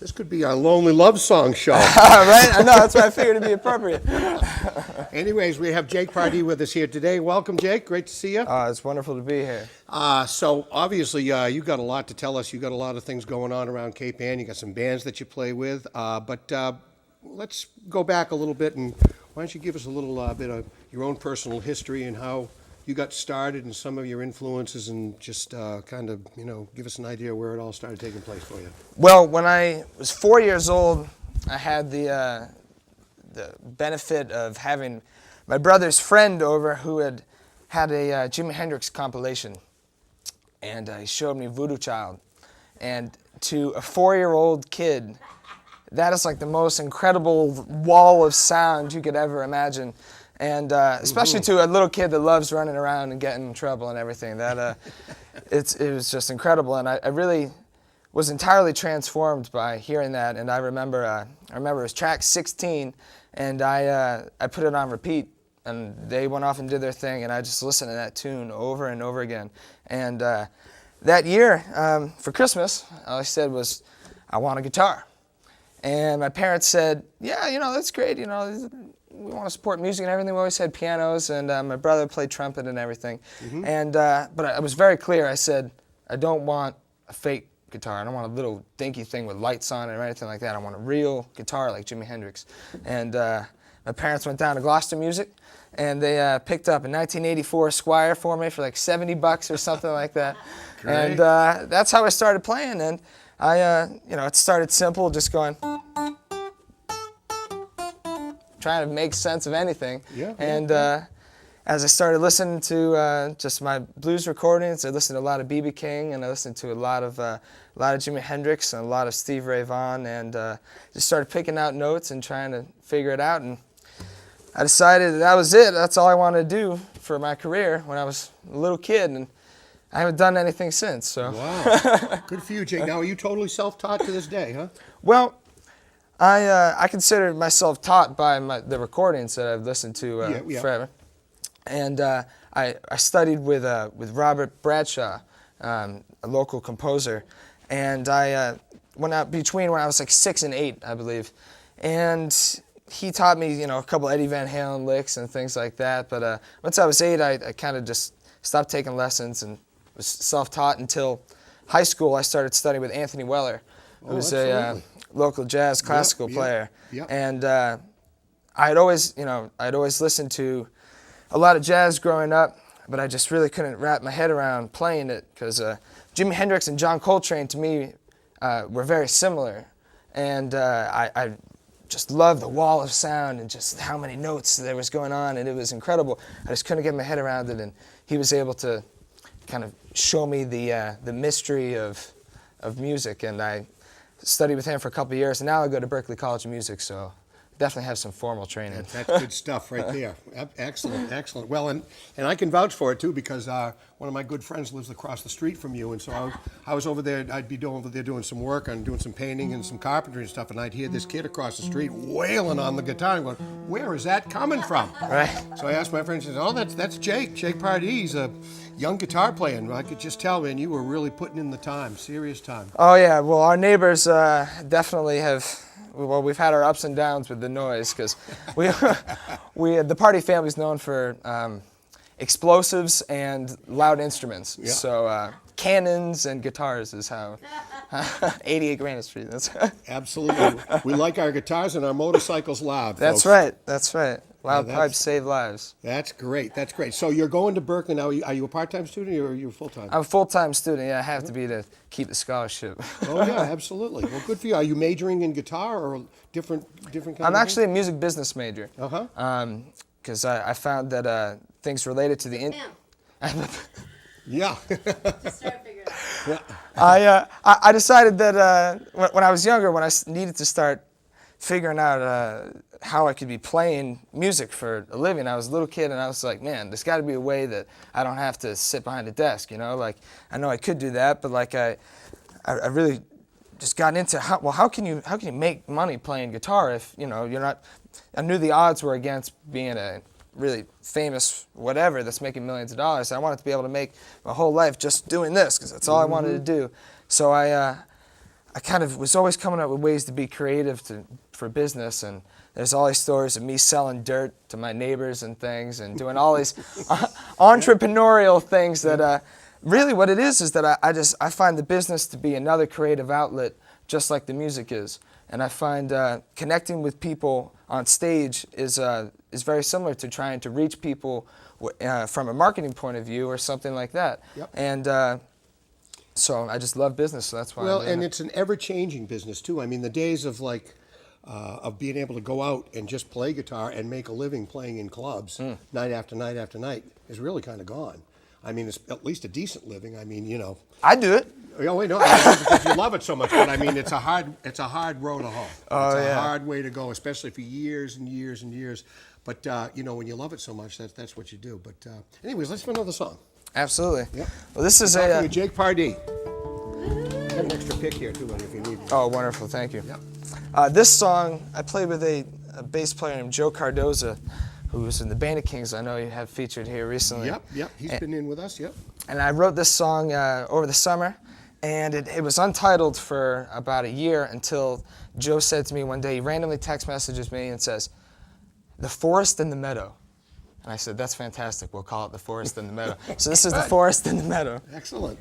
This could be a lonely love song show. Right? I know, that's why I figured it'd be appropriate. Anyways, we have Jake Pardee with us here today. Welcome, Jake. Great to see you. It's wonderful to be here. So obviously, you got a lot to tell us. You got a lot of things going on around Cape Ann. You got some bands that you play with. But let's go back a little bit, and why don't you give us a little bit of your own personal history and how you got started and some of your influences, and just kind of, give us an idea where it all started taking place for you. Well, when I was 4 years old, I had the benefit of having my brother's friend over who had a Jimi Hendrix compilation, and he showed me Voodoo Child. And to a 4-year-old kid, that is like the most incredible wall of sound you could ever imagine. And especially to a little kid that loves running around and getting in trouble and everything, that it was just incredible. And I really was entirely transformed by hearing that. And I remember it was track 16, and I put it on repeat, and they went off and did their thing, and I just listened to that tune over and over again. And that year, for Christmas, all I said was, I want a guitar. And my parents said, yeah, that's great, we want to support music and everything. We always had pianos, and my brother played trumpet and everything. Mm-hmm. And but I was very clear. I said, I don't want a fake guitar. I don't want a little dinky thing with lights on it or anything like that. I want a real guitar like Jimi Hendrix. And my parents went down to Gloucester Music, and they picked up a 1984 Squire for me for like $70 or something like that. Great. And that's how I started playing. And I, it started simple, just going, trying to make sense of anything. Yeah, and as I started listening to just my blues recordings, I listened to a lot of B.B. King, and I listened to a lot of Jimi Hendrix and a lot of Stevie Ray Vaughan, and just started picking out notes and trying to figure it out. And I decided that was it. That's all I wanted to do for my career when I was a little kid, and I haven't done anything since. So. Wow. Good for you, Jake. Now, are you totally self-taught to this day, huh? Well, I consider myself taught by the recordings that I've listened to forever, and I studied with Robert Bradshaw, a local composer, and I went out between when I was like 6 and 8, I believe, and he taught me a couple Eddie Van Halen licks and things like that. But once I was 8, I kind of just stopped taking lessons and was self-taught until high school. I started studying with Anthony Weller, who's a local jazz classical player. Yep. And I'd always listened to a lot of jazz growing up, but I just really couldn't wrap my head around playing it, because Jimi Hendrix and John Coltrane to me were very similar, and I just loved the wall of sound and just how many notes there was going on, and it was incredible. I just couldn't get my head around it, and he was able to kind of show me the mystery of music, and I studied with him for a couple of years, and now I go to Berklee College of Music, so definitely have some formal training. That's good stuff right there. Excellent, excellent. Well, and I can vouch for it too, because one of my good friends lives across the street from you, and so I was over there. I'd be over there doing some work and doing some painting and some carpentry and stuff, and I'd hear this kid across the street wailing on the guitar and going, "Where is that coming from?" Right. So I asked my friend, she said, "Oh, that's Jake Pardee. He's a young guitar player." And I could just tell, man, you were really putting in the time, serious time. Oh yeah, well, our neighbors definitely have. Well, we've had our ups and downs with the noise, because the Pardee family's known for explosives and loud instruments. Yeah. So cannons and guitars is how 88 Granite Street. That's absolutely. We like our guitars and our motorcycles loud. That's folks. right. That's right. Loud pipes save lives. That's great. That's great. So you're going to Berklee now. Are you a part-time student or are you full-time? I'm a full-time student. Yeah, I have to be to keep the scholarship. Oh yeah, absolutely. Well, good for you. Are you majoring in guitar or different kind I'm of actually a music business major. Because I found that things related to the yeah. Start figuring it out. I decided that when I was younger, when I needed to start figuring out how I could be playing music for a living, I was a little kid, and I was like, man, there's got to be a way that I don't have to sit behind a desk, Like, I know I could do that, but like I really just got into how can you make money playing guitar if you're not. I knew the odds were against being a really famous whatever that's making millions of dollars. I wanted to be able to make my whole life just doing this, because that's all I wanted to do. So I I kind of was always coming up with ways to be creative for business, and there's all these stories of me selling dirt to my neighbors and things, and doing all these entrepreneurial things that really what it is that I find the business to be another creative outlet, just like the music is. And I find connecting with people on stage is very similar to trying to reach people from a marketing point of view or something like that. Yep. And so I just love business, so that's why. Well, I'm doing and it. it's an ever-changing business too. I mean, the days of of being able to go out and just play guitar and make a living playing in clubs night after night after night is really kind of gone. I mean, it's at least a decent living. I mean, I do it. Oh wait, no, because you love it so much. But I mean, it's a hard road to hoe. Oh, It's a yeah. hard way to go, especially for years and years and years. But when you love it so much, that's what you do. But anyways, let's do another song. Absolutely. Yep. Well, this is Talking a. with Jake Pardee. I have an extra pick here too, if you need it. Oh, wonderful! Thank you. Yep. This song I played with a bass player named Joe Cardoza, who was in the Band of Kings. I know you have featured here recently. Yep. He's been in with us. Yep. And I wrote this song over the summer, and it was untitled for about a year until Joe said to me one day, he randomly text messages me and says, "The Forest and the Meadow." And I said, "That's fantastic. We'll call it The Forest and the Meadow." So this is The Forest and the Meadow. Excellent.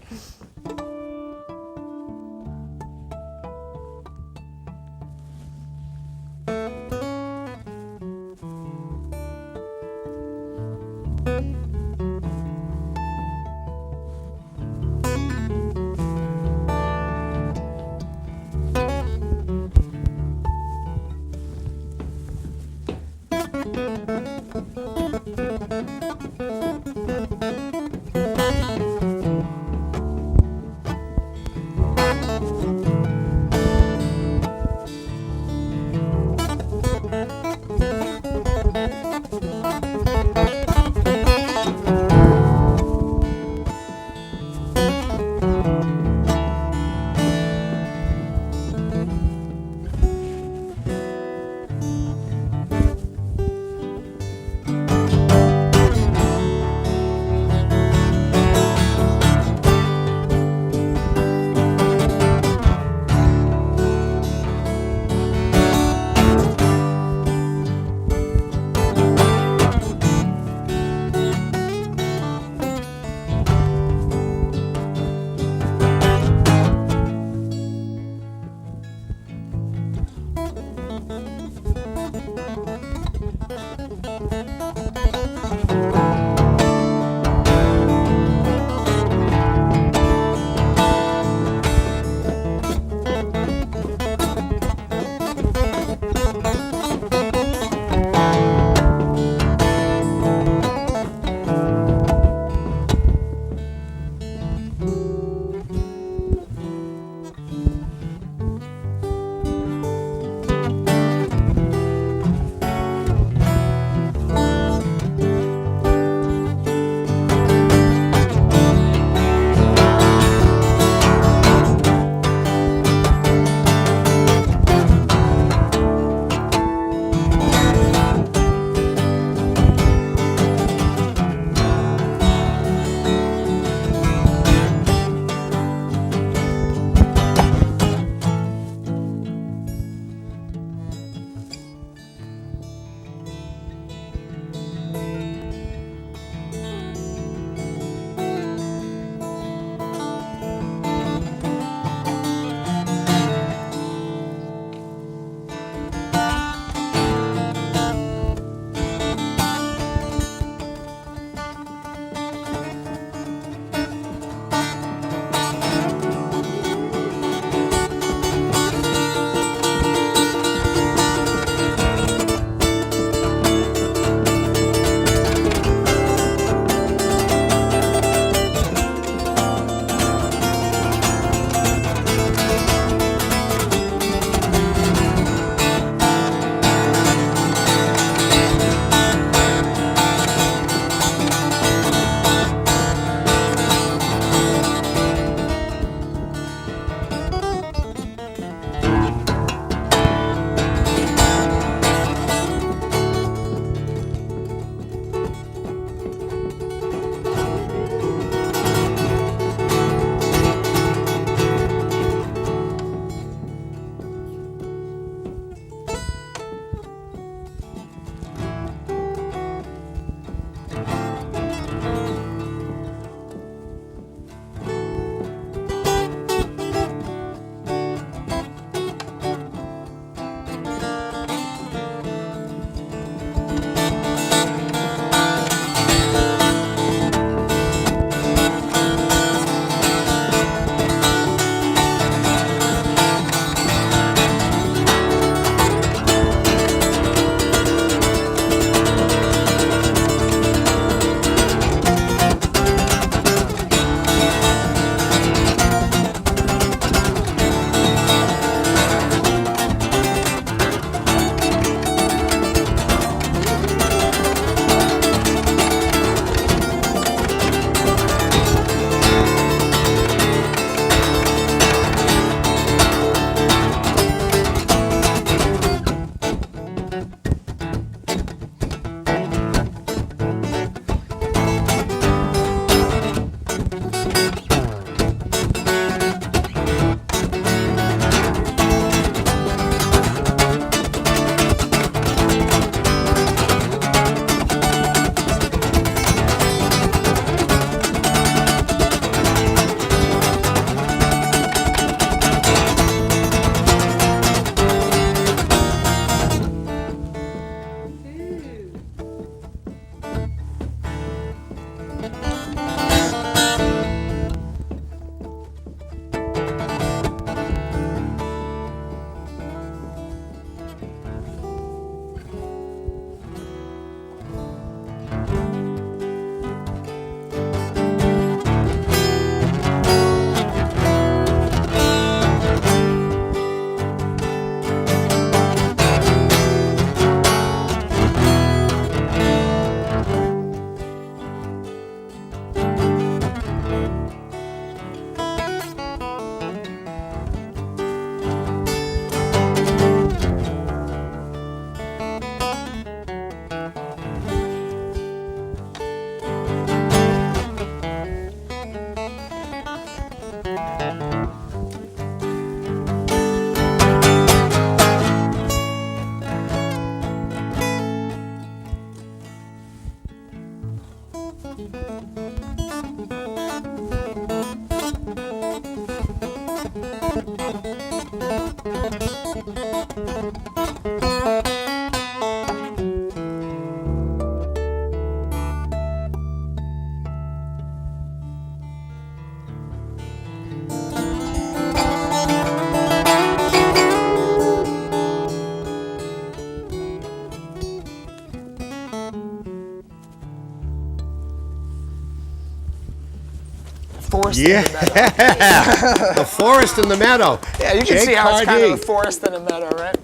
Forest in the meadow. Yeah, the forest and the meadow. Yeah, you can Jake see how it's kind of a Pardee. forest and a meadow, right?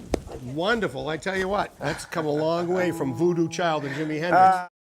Wonderful. I tell you what, that's come a long way from Voodoo Child and Jimi Hendrix.